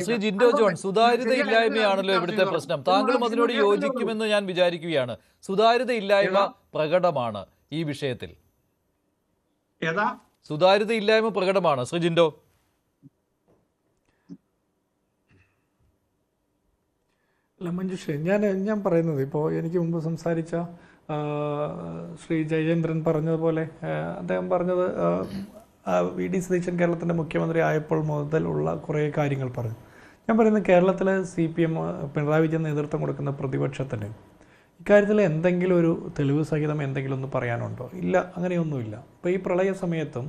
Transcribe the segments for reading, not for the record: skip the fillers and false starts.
Shri Jinto John, സുതാര്യത ഇല്ലായ്മയാണല്ലോ ഇവിടുത്തെ പ്രശ്നം. താങ്കളും അതിനോട് യോജിക്കുമെന്ന് ഞാൻ വിചാരിക്കുകയാണ്. സുതാര്യത ഇല്ലായ്മ പ്രകടമാണ് ഈ വിഷയത്തിൽ. സുതാര്യത ഇല്ലായ്മ പ്രകടമാണ് ശ്രീ ജിൻഡോ. അല്ല മഞ്ജുഷേ, ഞാൻ പറയുന്നത് ഇപ്പോൾ എനിക്ക് മുമ്പ് സംസാരിച്ച ശ്രീ ജയചന്ദ്രൻ പറഞ്ഞതുപോലെ അദ്ദേഹം പറഞ്ഞത് വി.ഡി. സതീശൻ കേരളത്തിൻ്റെ മുഖ്യമന്ത്രി ആയപ്പോൾ മുതലുള്ള കുറേ കാര്യങ്ങൾ പറഞ്ഞു. ഞാൻ പറയുന്നത് കേരളത്തിൽ CPM പിണറായി വിജയൻ നേതൃത്വം കൊടുക്കുന്ന പ്രതിപക്ഷത്തിന് ഇക്കാര്യത്തിൽ എന്തെങ്കിലും ഒരു തെളിവ് സഹിതം എന്തെങ്കിലും ഒന്ന് പറയാനുണ്ടോ? ഇല്ല, അങ്ങനെയൊന്നുമില്ല. ഇപ്പോൾ ഈ പ്രളയ സമയത്തും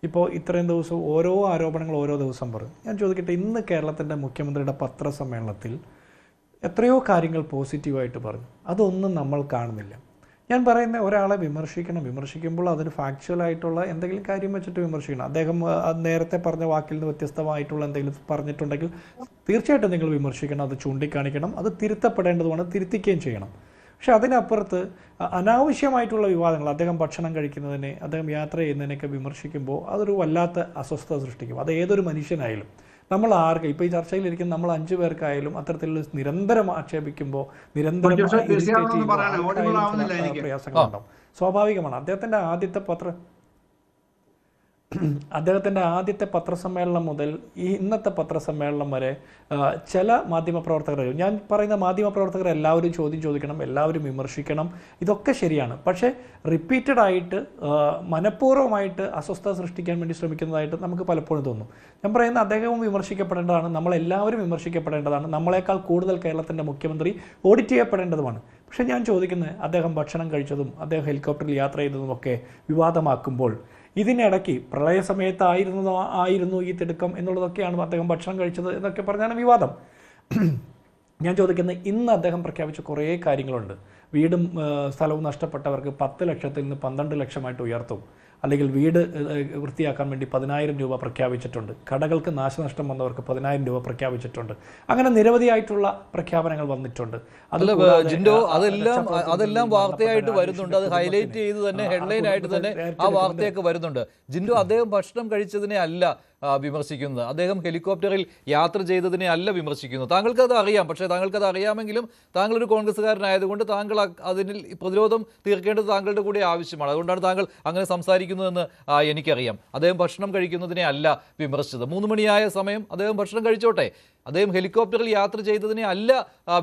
ഇപ്പോൾ ഇത്രയും ദിവസം ഓരോ ആരോപണങ്ങൾ ഓരോ ദിവസം പറയും. ഞാൻ ചോദിക്കട്ടെ, ഇന്ന് കേരളത്തിൻ്റെ മുഖ്യമന്ത്രിയുടെ പത്രസമ്മേളനത്തിൽ എത്രയോ കാര്യങ്ങൾ പോസിറ്റീവായിട്ട് പറഞ്ഞു. അതൊന്നും നമ്മൾ കാണുന്നില്ല. ഞാൻ പറയുന്ന ഒരാളെ വിമർശിക്കുമ്പോൾ അതിന് ഫാക്ച്വലായിട്ടുള്ള എന്തെങ്കിലും കാര്യം വെച്ചിട്ട് വിമർശിക്കണം. അദ്ദേഹം നേരത്തെ പറഞ്ഞ വാക്കിൽ നിന്ന് വ്യത്യസ്തമായിട്ടുള്ള എന്തെങ്കിലും പറഞ്ഞിട്ടുണ്ടെങ്കിൽ തീർച്ചയായിട്ടും നിങ്ങൾ വിമർശിക്കണം, അത് ചൂണ്ടിക്കാണിക്കണം, അത് തിരുത്തപ്പെടേണ്ടതുമാണ്, തിരുത്തിക്കുകയും ചെയ്യണം. പക്ഷെ അതിനപ്പുറത്ത് അനാവശ്യമായിട്ടുള്ള വിവാദങ്ങൾ, അദ്ദേഹം ഭക്ഷണം കഴിക്കുന്നതിനെ, അദ്ദേഹം യാത്ര ചെയ്യുന്നതിനെയൊക്കെ വിമർശിക്കുമ്പോൾ അതൊരു വല്ലാത്ത അസ്വസ്ഥത സൃഷ്ടിക്കും. അത് ഏതൊരു മനുഷ്യനായാലും, നമ്മൾ ആർക്ക് ഇപ്പോൾ ഈ ചർച്ചയിലിരിക്കുന്ന നമ്മൾ 5 പേർക്കായാലും അത്തരത്തിലുള്ള നിരന്തരം ആക്ഷേപിക്കുമ്പോൾ നിരന്തരം പ്രയാസങ്ങളുണ്ടാവും. സ്വാഭാവികമാണ്. അദ്ദേഹത്തിൻ്റെ ആദ്യത്തെ പത്രസമ്മേളനം മുതൽ ഈ ഇന്നത്തെ പത്രസമ്മേളനം വരെ ചില മാധ്യമപ്രവർത്തകർ, ഞാൻ പറയുന്ന മാധ്യമപ്രവർത്തകർ എല്ലാവരും ചോദ്യം ചോദിക്കണം, എല്ലാവരും വിമർശിക്കണം, ഇതൊക്കെ ശരിയാണ്. പക്ഷേ റിപ്പീറ്റഡായിട്ട് മനഃപൂർവ്വമായിട്ട് അസ്വസ്ഥത സൃഷ്ടിക്കാൻ വേണ്ടി ശ്രമിക്കുന്നതായിട്ട് നമുക്ക് പലപ്പോഴും തോന്നും. ഞാൻ പറയുന്ന അദ്ദേഹവും വിമർശിക്കപ്പെടേണ്ടതാണ്, നമ്മളെല്ലാവരും വിമർശിക്കപ്പെടേണ്ടതാണ്, നമ്മളെക്കാൾ കൂടുതൽ കേരളത്തിൻ്റെ മുഖ്യമന്ത്രി ഓഡിറ്റ് ചെയ്യപ്പെടേണ്ടതുമാണ്. പക്ഷേ ഞാൻ ചോദിക്കുന്നത്, അദ്ദേഹം ഭക്ഷണം കഴിച്ചതും അദ്ദേഹം ഹെലികോപ്റ്ററിൽ യാത്ര ചെയ്തതുമൊക്കെ വിവാദമാക്കുമ്പോൾ ഇതിനിടയ്ക്ക് പ്രളയ സമയത്തായിരുന്നു ഈ തിടുക്കം എന്നുള്ളതൊക്കെയാണ് അദ്ദേഹം ഭക്ഷണം കഴിച്ചത് എന്നൊക്കെ പറഞ്ഞാണ് വിവാദം. ഞാൻ ചോദിക്കുന്നത്, ഇന്ന് അദ്ദേഹം പ്രഖ്യാപിച്ച കുറേ കാര്യങ്ങളുണ്ട്. വീടും സ്ഥലവും നഷ്ടപ്പെട്ടവർക്ക് 10 ലക്ഷത്തിൽ നിന്ന് 12 ലക്ഷമായിട്ട് ഉയർത്തും, അല്ലെങ്കിൽ വീട് വൃത്തിയാക്കാൻ വേണ്ടി 10,000 രൂപ പ്രഖ്യാപിച്ചിട്ടുണ്ട്, കടകൾക്ക് നാശനഷ്ടം വന്നവർക്ക് 10,000 രൂപ പ്രഖ്യാപിച്ചിട്ടുണ്ട്. അങ്ങനെ നിരവധിയായിട്ടുള്ള പ്രഖ്യാപനങ്ങൾ വന്നിട്ടുണ്ട്. ജിൻഡോ, അതെല്ലാം വാർത്തയായിട്ട് വരുന്നുണ്ട്. അത് ഹൈലൈറ്റ് ചെയ്ത് തന്നെ ഹെഡ്ലൈൻ ആയിട്ട് തന്നെ ആ വാർത്തയൊക്കെ വരുന്നുണ്ട്. ജിൻഡോ, അദ്ദേഹം ഭക്ഷണം കഴിച്ചതിനെ അല്ല വിമർശിക്കുന്നത്, അദ്ദേഹം ഹെലികോപ്റ്ററിൽ യാത്ര ചെയ്തതിനെ അല്ല വിമർശിക്കുന്നത്. താങ്കൾക്കത് അറിയാം. പക്ഷേ താങ്കൾക്കത് അറിയാമെങ്കിലും താങ്കളൊരു കോൺഗ്രസ്സുകാരനായതുകൊണ്ട് താങ്കൾ അതിനിൽ പ്രതിരോധം തീർക്കേണ്ടത് താങ്കളുടെ കൂടെ ആവശ്യമാണ്. അതുകൊണ്ടാണ് താങ്കൾ അങ്ങനെ സംസാരിക്കുന്നതെന്ന് എനിക്കറിയാം. അദ്ദേഹം ഭക്ഷണം കഴിക്കുന്നതിനെ അല്ല വിമർശിച്ചത്. 3 മണിയായ സമയം അദ്ദേഹം ഭക്ഷണം കഴിച്ചോട്ടെ. അദ്ദേഹം ഹെലികോപ്റ്ററിൽ യാത്ര ചെയ്തതിനെ അല്ല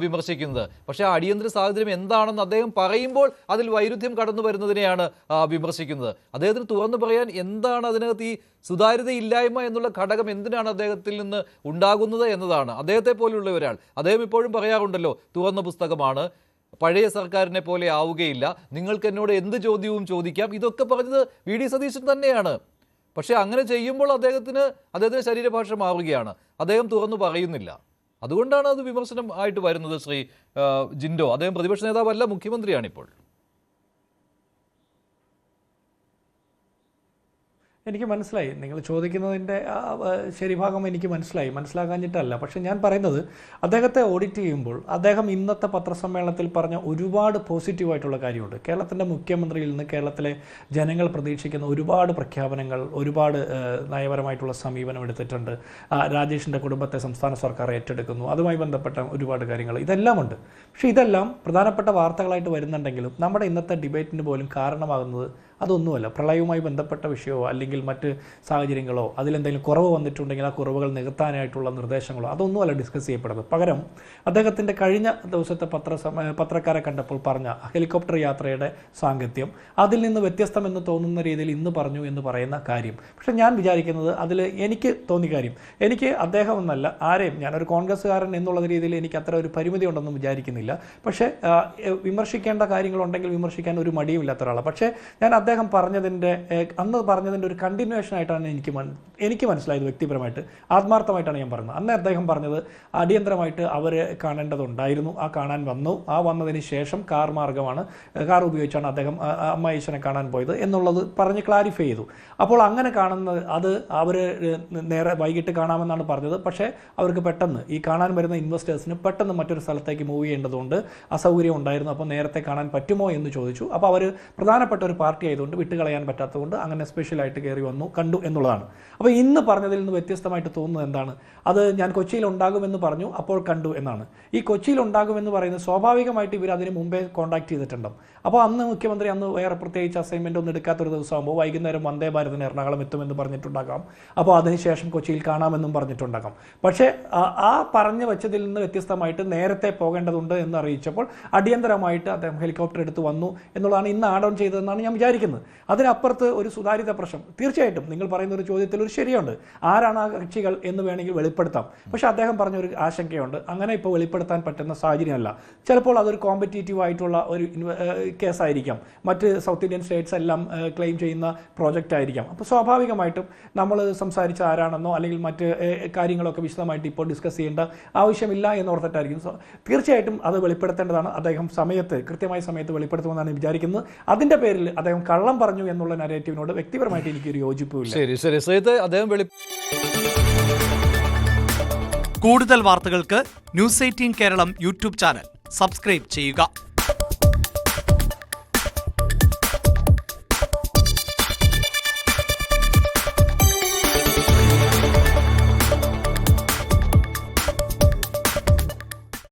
വിമർശിക്കുന്നത്. പക്ഷേ അടിയന്തര സാഹചര്യം എന്താണെന്ന് അദ്ദേഹം പറയുമ്പോൾ അതിൽ വൈരുദ്ധ്യം കടന്നു വരുന്നതിനെയാണ് വിമർശിക്കുന്നത്. അദ്ദേഹത്തിന് തുറന്നു പറയാൻ എന്താണ് അതിനകത്ത് ഈ സുതാര്യതയില്ലായ്മ എന്നുള്ള ഘടകം എന്തിനാണ് അദ്ദേഹത്തിൽ നിന്ന് ഉണ്ടാകുന്നത് എന്നതാണ്. അദ്ദേഹത്തെ പോലെയുള്ള ഒരാൾ, അദ്ദേഹം ഇപ്പോഴും പറയാറുണ്ടല്ലോ, തുറന്ന പുസ്തകമാണ്, പഴയ സർക്കാരിനെ പോലെ ആവുകയില്ല, നിങ്ങൾക്ക് എന്നോട് എന്ത് ചോദ്യവും ചോദിക്കാം, ഇതൊക്കെ പറഞ്ഞത് വി.ഡി. സതീശൻ തന്നെയാണ്. പക്ഷേ അങ്ങനെ ചെയ്യുമ്പോൾ അദ്ദേഹത്തിന് ശരീരഭാഷ മാറുകയാണ്, അദ്ദേഹം തുറന്നു പറയുന്നില്ല. അതുകൊണ്ടാണ് അത് വിമർശനം ആയിട്ട് വരുന്നത്. ശ്രീ ജിൻഡോ, അദ്ദേഹം പ്രതിപക്ഷ നേതാവല്ല, മുഖ്യമന്ത്രിയാണിപ്പോൾ. എനിക്ക് മനസ്സിലായി, നിങ്ങൾ ചോദിക്കുന്നതിൻ്റെ ശരിഭാഗം എനിക്ക് മനസ്സിലാകാഞ്ഞിട്ടല്ല. പക്ഷേ ഞാൻ പറയുന്നത്, അദ്ദേഹത്തെ ഓഡിറ്റ് ചെയ്യുമ്പോൾ അദ്ദേഹം ഇന്നത്തെ പത്രസമ്മേളനത്തിൽ പറഞ്ഞ ഒരുപാട് പോസിറ്റീവായിട്ടുള്ള കാര്യമുണ്ട്. കേരളത്തിൻ്റെ മുഖ്യമന്ത്രിയിൽ നിന്ന് കേരളത്തിലെ ജനങ്ങൾ പ്രതീക്ഷിക്കുന്ന ഒരുപാട് പ്രഖ്യാപനങ്ങൾ, ഒരുപാട് നയപരമായിട്ടുള്ള സമീപനം എടുത്തിട്ടുണ്ട്. രാജേഷിൻ്റെ കുടുംബത്തെ സംസ്ഥാന സർക്കാർ ഏറ്റെടുക്കുന്നു, അതുമായി ബന്ധപ്പെട്ട ഒരുപാട് കാര്യങ്ങൾ, ഇതെല്ലാം ഉണ്ട്. പക്ഷേ ഇതെല്ലാം പ്രധാനപ്പെട്ട വാർത്തകളായിട്ട് വരുന്നുണ്ടെങ്കിലും നമ്മുടെ ഇന്നത്തെ ഡിബേറ്റിന് പോലും കാരണമാകുന്നത് അതൊന്നുമല്ല. പ്രളയവുമായി ബന്ധപ്പെട്ട വിഷയമോ അല്ലെങ്കിൽ മറ്റ് സാഹചര്യങ്ങളോ അതിലെന്തെങ്കിലും കുറവ് വന്നിട്ടുണ്ടെങ്കിൽ ആ കുറവുകൾ നികത്താനായിട്ടുള്ള നിർദ്ദേശങ്ങളോ അതൊന്നുമല്ല ഡിസ്കസ് ചെയ്യപ്പെടുന്നത്. പകരം അദ്ദേഹത്തിൻ്റെ കഴിഞ്ഞ ദിവസത്തെ പത്രക്കാരെ കണ്ടപ്പോൾ പറഞ്ഞ ഹെലികോപ്റ്റർ യാത്രയുടെ സാങ്കത്യം, അതിൽ നിന്ന് വ്യത്യസ്തമെന്ന് തോന്നുന്ന രീതിയിൽ ഇന്ന് പറഞ്ഞു എന്ന് പറയുന്ന കാര്യം. പക്ഷേ ഞാൻ വിചാരിക്കുന്നത്, അതിൽ എനിക്ക് തോന്നിയ കാര്യം, എനിക്ക് അദ്ദേഹം എന്നല്ല ആരെയും, ഞാനൊരു കോൺഗ്രസ്സുകാരൻ എന്നുള്ള രീതിയിൽ എനിക്ക് അത്ര ഒരു പരിമിതി ഉണ്ടെന്നും വിചാരിക്കുന്നില്ല. പക്ഷേ വിമർശിക്കേണ്ട കാര്യങ്ങളുണ്ടെങ്കിൽ വിമർശിക്കാൻ ഒരു മടിയുമില്ലാത്ത ഒരാളാണ്. പക്ഷേ ഞാൻ അദ്ദേഹം അന്ന് പറഞ്ഞതിൻ്റെ ഒരു കണ്ടിന്യൂവേഷൻ ആയിട്ടാണ് എനിക്ക് മനസ്സിലായത്. വ്യക്തിപരമായിട്ട് ആത്മാർത്ഥമായിട്ടാണ് ഞാൻ പറയുന്നത്. അന്ന് അദ്ദേഹം പറഞ്ഞത് അടിയന്തരമായിട്ട് അവർ കാണേണ്ടതുണ്ടായിരുന്നു, കാണാൻ വന്നു, വന്നതിന് ശേഷം കാർ ഉപയോഗിച്ചാണ് അദ്ദേഹം അമ്മായിച്ചനെ കാണാൻ പോയത് എന്നുള്ളത് പറഞ്ഞ് ക്ലാരിഫൈ ചെയ്തു. അപ്പോൾ അങ്ങനെ കാണുന്നത് അത് അവർ നേരെ വൈകിട്ട് കാണാമെന്നാണ് പറഞ്ഞത്. പക്ഷേ അവർക്ക് പെട്ടെന്ന് ഈ കാണാൻ വരുന്ന ഇൻവെസ്റ്റേഴ്സിന് പെട്ടെന്ന് മറ്റൊരു സ്ഥലത്തേക്ക് മൂവ് ചെയ്യേണ്ടതുകൊണ്ട് അസൗകര്യം ഉണ്ടായിരുന്നു. അപ്പോൾ നേരത്തെ കാണാൻ പറ്റുമോ എന്ന് ചോദിച്ചു. അപ്പോൾ അവർ പ്രധാനപ്പെട്ട ഒരു പാർട്ടി ആയതുകൊണ്ട് വിട്ടുകളയാൻ പറ്റാത്തതുകൊണ്ട് അങ്ങനെ സ്പെഷ്യലായിട്ട് കയറി വന്നു കണ്ടു എന്നുള്ളതാണ്. അപ്പോൾ ഇന്ന് പറഞ്ഞതിൽ നിന്ന് വ്യത്യസ്തമായിട്ട് തോന്നുന്നത് എന്താണ്? അത് ഞാൻ കൊച്ചിയിൽ ഉണ്ടാകുമെന്ന് പറഞ്ഞു, അപ്പോൾ കണ്ടു എന്നാണ്. ഈ കൊച്ചിയിൽ ഉണ്ടാകുമെന്ന് പറയുന്നത് സ്വാഭാവികമായിട്ട് ഇവർ അതിന് മുമ്പേ കോൺടാക്ട് ചെയ്തിട്ടുണ്ടാവും. അപ്പോൾ അന്ന് മുഖ്യമന്ത്രി അന്ന് വേറെ പ്രത്യേകിച്ച് അസൈൻമെൻ്റ് ഒന്നും എടുക്കാത്തൊരു ദിവസമാകുമ്പോൾ വൈകുന്നേരം വന്ദേ ഭാരതിന് എറണാകുളം എത്തുമെന്ന് പറഞ്ഞിട്ടുണ്ടാകാം. അപ്പോൾ അതിനുശേഷം കൊച്ചിയിൽ കാണാമെന്നും പറഞ്ഞിട്ടുണ്ടാകാം. പക്ഷേ ആ പറഞ്ഞു വെച്ചതിൽ നിന്ന് വ്യത്യസ്തമായിട്ട് നേരത്തെ പോകേണ്ടതുണ്ട് എന്ന് അറിയിച്ചപ്പോൾ അടിയന്തരമായിട്ട് അദ്ദേഹം ഹെലികോപ്റ്റർ എടുത്ത് വന്നു എന്നുള്ളതാണ് ഇന്ന് ആഡ് ഓൺ ചെയ്തതെന്നാണ് ഞാൻ വിചാരിക്കുന്നത്. അതിനപ്പുറത്ത് ഒരു സുതാര്യത പ്രശ്നം തീർച്ചയായിട്ടും നിങ്ങൾ പറയുന്ന ഒരു ചോദ്യത്തിൽ ഒരു ശരിയുണ്ട്. ആരാണ് ആ കക്ഷികൾ എന്ന് വേണമെങ്കിൽ വെളിപ്പെടുത്താം. പക്ഷേ അദ്ദേഹം പറഞ്ഞൊരു ആശങ്കയുണ്ട്, അങ്ങനെ ഇപ്പോൾ വെളിപ്പെടുത്താൻ പറ്റുന്ന സാഹചര്യമല്ല. ചിലപ്പോൾ അതൊരു കോമ്പറ്റീറ്റീവ് ആയിട്ടുള്ള ഒരു കേസായിരിക്കാം, മറ്റ് സൗത്ത് ഇന്ത്യൻ സ്റ്റേറ്റ്സ് എല്ലാം ക്ലെയിം ചെയ്യുന്ന പ്രോജക്റ്റ് ആയിരിക്കാം. അപ്പോൾ സ്വാഭാവികമായിട്ടും നമ്മൾ സംസാരിച്ച ആരാണെന്നോ അല്ലെങ്കിൽ മറ്റ് കാര്യങ്ങളൊക്കെ വിശദമായിട്ട് ഇപ്പോൾ ഡിസ്കസ് ചെയ്യേണ്ട ആവശ്യമില്ല എന്നോർത്തിട്ടായിരിക്കും. തീർച്ചയായിട്ടും അത് വെളിപ്പെടുത്തേണ്ടതാണ്. അദ്ദേഹം കൃത്യമായ സമയത്ത് വെളിപ്പെടുത്തുമെന്നാണ് വിചാരിക്കുന്നത്. അതിൻ്റെ പേരിൽ അദ്ദേഹം കള്ളം പറഞ്ഞു എന്നുള്ള നരേറ്റീവിനോട് വ്യക്തിപരമായിട്ട് എനിക്കൊരു യോജിപ്പില്ല. ശരി അദ്ദേഹം കൂടുതൽ വാർത്തകൾക്ക് news 18 Keralam YouTube channel subscribe ചെയ്യുക.